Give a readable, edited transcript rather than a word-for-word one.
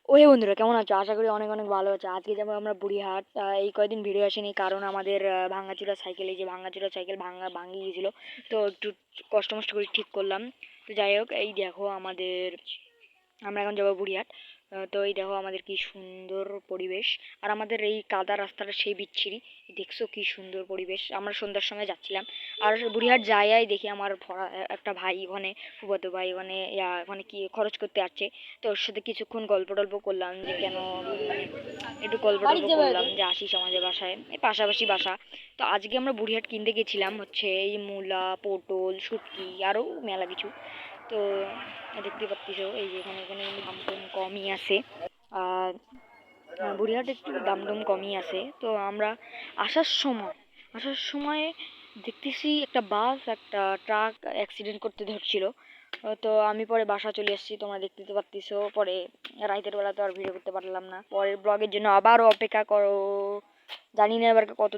ওহে বন্ধুরা, কেমন আছো? আশা করি অনেক অনেক ভালো আছো। আজকে যাবো আমরা বুড়িহাট। এই কয়দিন ভিডিও আসেনি কারণ আমাদের ভাঙাচোরা সাইকেল, এই যে ভাঙাচোরা সাইকেল ভাঙি গিয়েছিল, তো একটু কষ্ট মষ্ট করে ঠিক করলাম। তো যাই হোক, এই দেখো আমাদের, আমরা এখন যাবো বুড়িহাট। তো এই দেখো আমাদের কি সুন্দর পরিবেশ, আর আমাদের এই কাদা রাস্তাটা সেই বিচ্ছিরি। দেখছো কি সুন্দর পরিবেশ। আমরা সন্ধ্যার সময় যাচ্ছিলাম, আর বুড়িহাট যাই দেখি আমার একটা ভাই ওখানে, ফুফাতো ভাই ওখানে ওখানে কি খরচ করতে আসছে। তো ওর সাথে কিছুক্ষণ গল্প টল্প করলাম যে কেন, মানে একটু গল্প টল্প করলাম যে আসিস আমাদের বাসায়, এই পাশাপাশি বাসা। তো আজকে আমরা বুড়িহাট কিনতে গেছিলাম হচ্ছে এই মূলা, পটল, শুটকি, আরও মেলা কিছু। তো দেখতে পাচ্ছিস এই যে এখানে এখানে কিন্তু দাম টাম কমই আছে। আর বুড়িহাট একটু দাম টাম কমই আছে। তো আমরা আসার সময় আসার সময় দেখতেছি একটা বাস একটা ট্রাক অ্যাক্সিডেন্ট করতে ধরছিল। তো আমি পরে বাসা চলে এসেছি, তোমরা দেখতে তো পারতেছো। পরে রাতের বেলা তো আর ভিডিও করতে পারলাম না, পরের ব্লগের জন্য আবারও অপেক্ষা করো। জানি না এবার কত